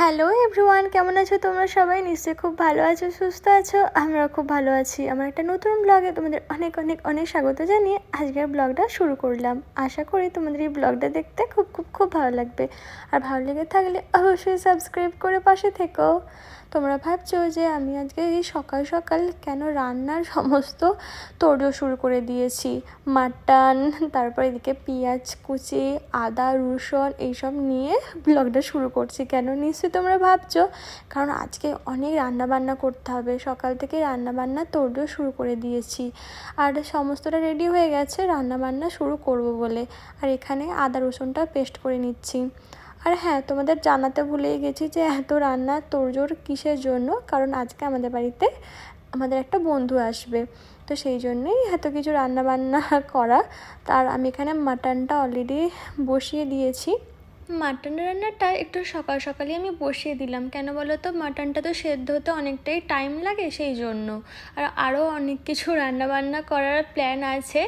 Hello everyone, কেমন আছো তোমরা সবাই? নিশ্চয়ই খুব ভালো আছো, সুস্থ আছো। আমরা খুব ভালো আছি। আমার একটা নতুন ব্লগে তোমাদের অনেক অনেক অনেক স্বাগত জানিয়ে আজকের ব্লগটা শুরু করলাম। আশা করি তোমাদের এই ব্লগটা দেখতে খুব খুব খুব ভালো লাগবে। আর ভালো লেগে থাকলে অবশ্যই সাবস্ক্রাইব করে পাশে থেকো। তোমরা ভাবছো যে আমি আজকে এই সকাল সকাল কেন রান্নার সমস্ত তোড়জোড় শুরু করে দিয়েছি। মাটন, তারপর এদিকে পেঁয়াজ কুচি, আদা রসুন এইসব নিয়ে ব্লগটা শুরু করছি কেন, নিশ্চয়ই তোমরা ভাবছো। কারণ আজকে অনেক রান্নাবান্না করতে হবে, সকাল থেকে রান্নাবান্না তোড়জোড় শুরু করে দিয়েছি। আর সমস্তটা রেডি হয়ে গেছে রান্নাবান্না শুরু করব বলে। আর এখানে আদা রসুনটা পেস্ট করে নিচ্ছি। আর হ্যাঁ, তোমাদের জানাতে ভুলেই গেছি যে এত রান্নার তোড়জোড় কিসের জন্য। কারণ আজকে আমাদের বাড়িতে আমাদের একটা বন্ধু আসবে, তো সেই জন্যই এত কিছু রান্নাবান্না করা। তার আমি এখানে মাটনটা অলরেডি বসিয়ে দিয়েছি। মাটন রান্নাটা একটু সকাল সকালই আমি বসিয়ে দিলাম, কেন বলো তো, মাটনটা তো সেদ্ধ হতে অনেকটাই টাইম লাগে সেই জন্য। আর আরও অনেক কিছু রান্নাবান্না করার প্ল্যান আছে,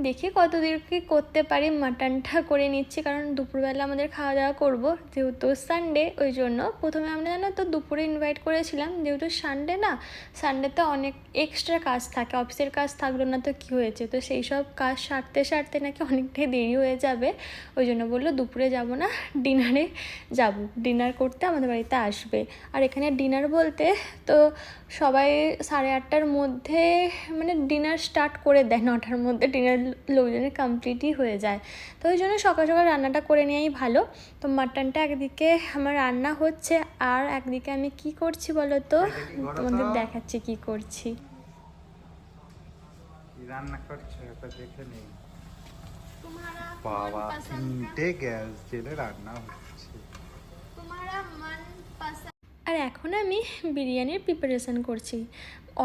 দেখি কত দূর কী করতে পারি। মাটনটা করে নিচ্ছি কারণ দুপুরবেলা আমাদের খাওয়া দাওয়া করবো, যেহেতু সানডে। ওই জন্য প্রথমে আমরা জানো তো দুপুরে ইনভাইট করেছিলাম, যেহেতু সানডে না, সানডেতে অনেক এক্সট্রা কাজ থাকে, অফিসের কাজ থাকলো না তো কী হয়েছে, তো সেই সব কাজ সারতে সারতে নাকি অনেকটাই দেরি হয়ে যাবে। ওই জন্য বললো দুপুরে যাব না, ডিনারে যাব, ডিনার করতে আমাদের বাড়িতে আসবে। আর এখানে ডিনার বলতে তো সবাই 8:30টার মধ্যে মানে ডিনার স্টার্ট করে দেয়, 9টার মধ্যে ডিনার লোকজনের কমপ্লিটই হয়ে যায়। তো ওই জন্য সকাল সকাল রান্নাটা করে নেওয়াই ভালো। তো মাটনটা একদিকে আমার রান্না হচ্ছে, আর একদিকে আমি কি করছি বলো তো, তোমাদের দেখাচ্ছি কি করছি। রান্না করছো দেখে নেই। বাবা, 3টে গ্যাস জেলে রান্না হচ্ছে। আর এখন আমি বিরিয়ানির প্রিপারেশান করছি,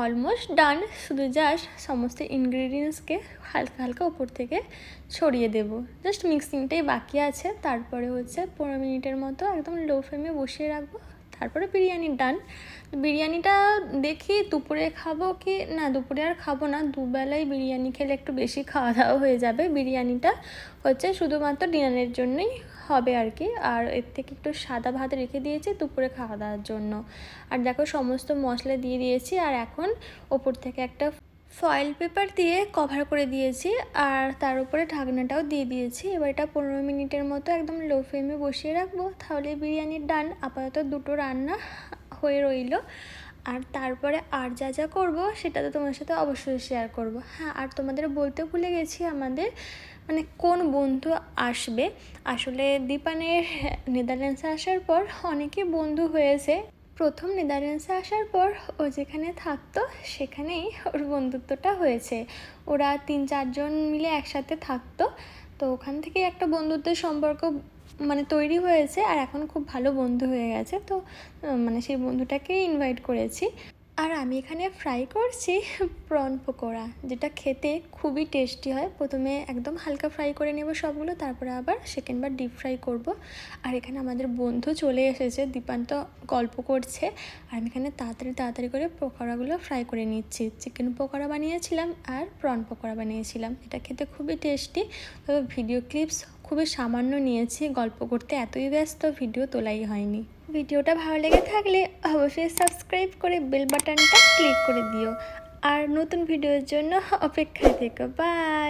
অলমোস্ট ডান। শুধু জাস্ট সমস্ত ইনগ্রিডিয়েন্টসকে হালকা হালকা উপর থেকে ছড়িয়ে দেবো, জাস্ট মিক্সিংটাই বাকি আছে। তারপরে হচ্ছে 15 মিনিটের মতো একদম লো ফ্লেমে বসিয়ে রাখবো, তারপরে বিরিয়ানি ডান। বিরিয়ানিটা দেখি দুপুরে খাবো কি না, দুপুরে আর খাবো না, দুবেলায় বিরিয়ানি খেলে একটু বেশি খাওয়া দাওয়া হয়ে যাবে। বিরিয়ানিটা হচ্ছে শুধুমাত্র ডিনারের জন্যই হবে আর কি। আর এর থেকে একটু সাদা ভাত রেখে দিয়েছি দুপুরে খাওয়া দাওয়ার জন্য। আর দেখো সমস্ত মশলা দিয়ে দিয়েছি, আর এখন ওপর থেকে একটা ফয়েল পেপার দিয়ে কভার করে দিয়েছি, আর তার উপরে ঢাকনাটাও দিয়ে দিয়েছি। এবার এটা 15 মিনিটের মতো একদম লো ফ্লেমে বসিয়ে রাখবো, তাহলে বিরিয়ানির ডান। আপাতত দুটো রান্না হয়ে রইল। আর তারপরে আর যা যা করবো সেটা তো তোমার সাথে অবশ্যই শেয়ার করব। হ্যাঁ, আর তোমাদের বলতে ভুলে গেছি আমাদের মানে কোন বন্ধু আসবে। আসলে দীপানের নেদারল্যান্ডসে আসার পর অনেকেই বন্ধু হয়েছে। প্রথম নেদারল্যান্ডসে আসার পর ও যেখানে থাকতো সেখানেই ওর বন্ধুত্বটা হয়েছে। ওরা 3-4 জন মিলে একসাথে থাকতো, তো ওখান থেকে একটা বন্ধুত্বের সম্পর্ক মানে তৈরি হয়েছে, আর এখন খুব ভালো বন্ধু হয়ে গেছে। তো মানে সেই বন্ধুটাকেই ইনভাইট করেছি। আর আমি এখানে ফ্রাই করছি প্রন পকোড়া, যেটা খেতে খুবই টেস্টি হয়। প্রথমে একদম হালকা ফ্রাই করে নেব সবগুলো, তারপরে আবার সেকেন্ডবার ডিপ ফ্রাই করব। আর এখানে আমাদের বন্ধু চলে এসেছে, দীপান্ত গল্প করছে, আর আমি এখানে তাড়াতাড়ি তাড়াতাড়ি করে পকোড়াগুলো ফ্রাই করে নিচ্ছি। চিকেন পকোড়া বানিয়েছিলাম আর প্রন পকোড়া বানিয়েছিলাম, এটা খেতে খুবই টেস্টি। তবে ভিডিও ক্লিপস খুবই সামান্য নিয়েছি, গল্প করতে এতই ব্যস্ত ভিডিও তোলাই হয়নি। ভিডিওটা ভালো লেগে থাকলে অবশ্যই সাবস্ক্রাইব করে বেল বাটনটা ক্লিক করে দিও, আর নতুন ভিডিওর জন্য অপেক্ষায় থেকো। বাই।